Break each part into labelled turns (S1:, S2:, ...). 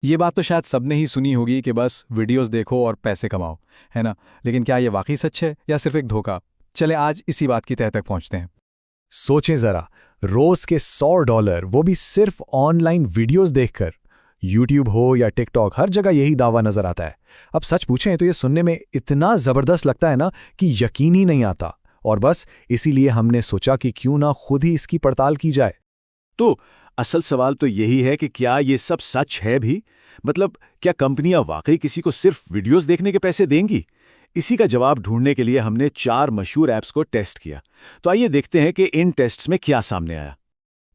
S1: ये बात तो शायद सबने ही सुनी होगी कि बस वीडियोस देखो और पैसे कमाओ, है ना? लेकिन क्या ये वाकई सच है या सिर्फ एक धोखा? चले आज इसी बात की तह तक पहुंचते हैं।
S2: सोचें जरा, रोज के $100, वो भी सिर्फ ऑनलाइन वीडियोस देखकर। यूट्यूब हो या टिकटॉक, हर जगह यही दावा नजर आता है। अब सच पूछें तो ये सुनने में इतना जबरदस्त लगता है ना कि यकीन ही नहीं आता। और बस इसीलिए हमने सोचा कि क्यों ना खुद ही इसकी पड़ताल की जाए।
S3: तो असल सवाल तो यही है कि क्या ये सब सच है भी? मतलब क्या कंपनियां वाकई किसी को सिर्फ वीडियोस देखने के पैसे देंगी? इसी का जवाब ढूंढने के लिए हमने 4 मशहूर ऐप्स को टेस्ट किया। तो आइए देखते हैं कि इन टेस्ट्स में क्या सामने आया।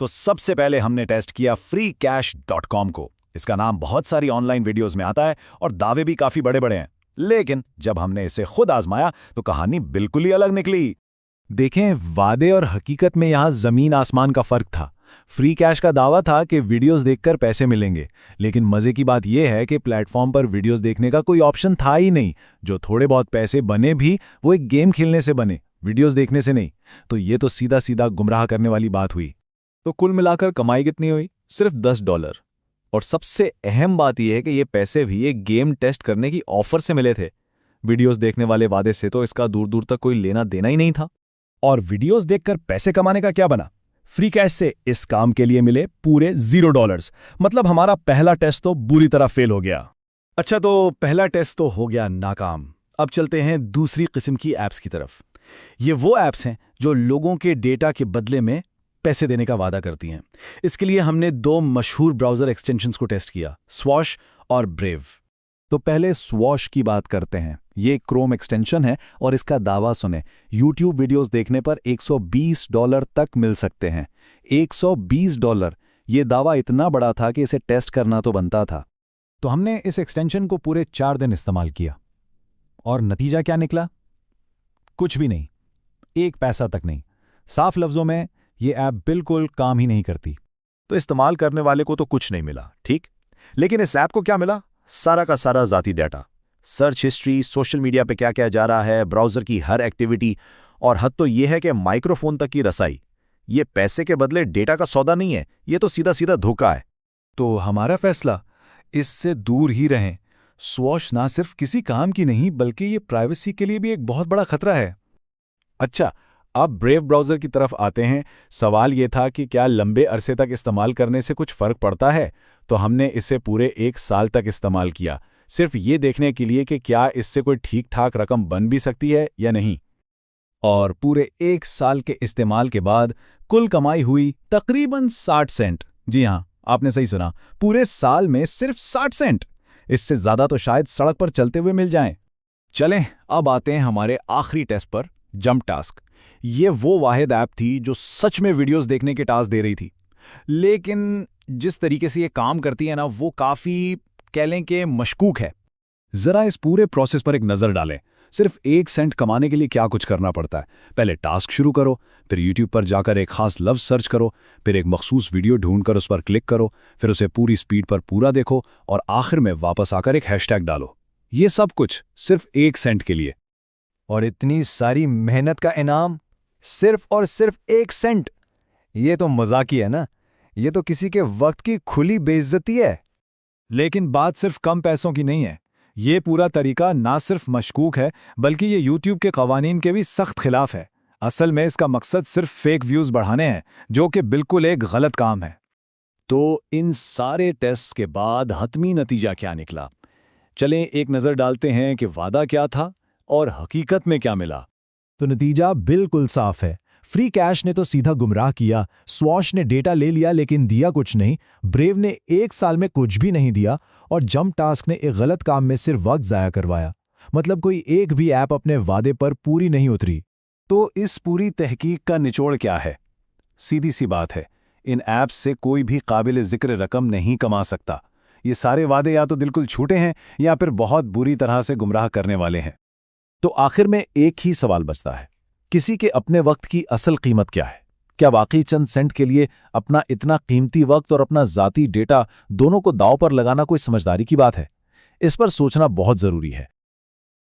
S2: तो सबसे पहले हमने टेस्ट किया freecash.com को। इसका नाम बहुत सारी ऑनलाइन वीडियोस में आता है और दावे भी काफी बड़े बड़े हैं। लेकिन जब हमने इसे खुद आजमाया तो कहानी बिल्कुल ही अलग निकली। देखें, वादे और हकीकत में यहां जमीन आसमान का फर्क था। फ्री कैश का दावा था कि वीडियोस देखकर पैसे मिलेंगे, लेकिन मजे की बात यह है कि प्लेटफॉर्म पर वीडियोस देखने का कोई ऑप्शन था ही नहीं। जो थोड़े बहुत पैसे बने भी वो एक गेम खेलने से बने, वीडियोस देखने से नहीं। तो ये तो सीधा सीधा गुमराह करने वाली बात हुई।
S1: तो कुल मिलाकर कमाई कितनी हुई? सिर्फ $10। और सबसे अहम बात यह है कि ये पैसे भी एक गेम टेस्ट करने की ऑफर से मिले थे। वीडियोस देखने वाले वादे से तो इसका दूर दूर तक कोई लेना देना ही नहीं था।
S2: और वीडियोस देखकर पैसे कमाने का क्या बना? फ्री कैश से इस काम के लिए मिले पूरे $0। मतलब हमारा पहला टेस्ट तो बुरी तरह फेल हो गया।
S3: अच्छा, तो पहला टेस्ट तो हो गया नाकाम। अब चलते हैं दूसरी किस्म की ऐप्स की तरफ। ये वो ऐप्स हैं जो लोगों के डेटा के बदले में पैसे देने का वादा करती हैं। इसके लिए हमने 2 मशहूर ब्राउज़र एक्सटेंशंस को टेस्ट किया, स्वॉश और ब्रेव।
S2: तो पहले स्वॉश की बात करते हैं। ये क्रोम एक्सटेंशन है और इसका दावा सुने, यूट्यूब वीडियोस देखने पर $120 तक मिल सकते हैं। $120। ये दावा इतना बड़ा था कि इसे टेस्ट करना तो बनता था। तो हमने इस एक्सटेंशन को पूरे 4 दिन इस्तेमाल किया। और नतीजा क्या निकला? कुछ भी नहीं, 1 पैसा तक नहीं। साफ लफ्जों में ये ऐप बिल्कुल काम ही नहीं करती।
S4: तो इस्तेमाल करने वाले को तो कुछ नहीं मिला, ठीक। लेकिन इस ऐप को क्या मिला? सारा का सारा ज़ाती data, search history, social media पे क्या क्या जा रहा है, ब्राउज़र की हर एक्टिविटी, और हद तो ये है कि माइक्रोफोन तक की रसाई। ये पैसे के बदले डेटा का सौदा नहीं है, ये तो सीधा सीधा धोखा है।
S2: तो हमारा फैसला, इससे दूर ही रहें। स्वॉश ना सिर्फ किसी काम की नहीं बल्कि ये प्राइवेसी के लिए भी एक बहुत बड़ा खतरा है। अच्छा, अब ब्रेव ब्राउज़र की तरफ आते हैं। सवाल ये था कि क्या लंबे अरसे तक इस्तेमाल करने से कुछ फ़र्क पड़ता है? तो हमने इसे पूरे 1 साल तक इस्तेमाल किया, सिर्फ ये देखने के लिए कि क्या इससे कोई ठीक ठाक रकम बन भी सकती है या नहीं। और पूरे 1 साल के इस्तेमाल के बाद कुल कमाई हुई तकरीबन 60 सेंट। जी हाँ, आपने सही सुना, पूरे साल में सिर्फ 60 सेंट। इससे ज़्यादा तो शायद सड़क पर चलते हुए मिल जाएं। चलें, अब आते हैं हमारे आखिरी टेस्ट पर, जंप टास्क। ये वो वाहिद ऐप थी जो सच में वीडियोस देखने के टास्क दे रही थी। लेकिन जिस तरीके से ये काम करती है ना, वो काफ़ी कह लें कि मशकूक है। ज़रा इस पूरे प्रोसेस पर एक नज़र डालें। सिर्फ 1 सेंट कमाने के लिए क्या कुछ करना पड़ता है? पहले टास्क शुरू करो, फिर यूट्यूब पर जाकर एक खास लफ्ज़ सर्च करो, फिर एक मखसूस वीडियो ढूंढकर उस पर क्लिक करो, फिर उसे पूरी स्पीड पर पूरा देखो और आखिर में वापस आकर एक हैशटैग डालो। ये सब कुछ सिर्फ 1 सेंट के लिए।
S5: और इतनी सारी मेहनत का इनाम सिर्फ और सिर्फ 1 सेंट। ये तो मजाकी है ना? ये तो किसी के वक्त की खुली बेइज्जती है।
S2: लेकिन बात सिर्फ कम पैसों की नहीं है। ये पूरा तरीका ना सिर्फ मशकूक है बल्कि ये यूट्यूब के कवानीन के भी सख्त खिलाफ है। असल में इसका मकसद सिर्फ फेक व्यूज़ बढ़ाने हैं, जो कि बिल्कुल एक गलत काम है।
S3: तो इन सारे टेस्ट के बाद हतमी नतीजा क्या निकला? चलें एक नज़र डालते हैं कि वादा क्या था और हकीकत में क्या मिला।
S2: तो नतीजा बिल्कुल साफ है। फ्री कैश ने तो सीधा गुमराह किया, स्वॉश ने डेटा ले लिया लेकिन दिया कुछ नहीं, ब्रेव ने 1 साल में कुछ भी नहीं दिया, और जंप टास्क ने एक गलत काम में सिर्फ वक्त ज़ाया करवाया। मतलब कोई एक भी ऐप अपने वादे पर पूरी नहीं उतरी।
S3: तो इस पूरी तहकीक का निचोड़ क्या है? सीधी सी बात है, इन ऐप्स से कोई भी काबिल ज़िक्र रकम नहीं कमा सकता। ये सारे वादे या तो बिल्कुल छूटे हैं या फिर बहुत बुरी तरह से गुमराह करने वाले हैं। तो आखिर में एक ही सवाल बचता है, किसी के अपने वक्त की असल कीमत क्या है? क्या वाकई चंद सेंट के लिए अपना इतना कीमती वक्त और अपना ज़ाती डेटा दोनों को दांव पर लगाना कोई समझदारी की बात है? इस पर सोचना बहुत ज़रूरी है।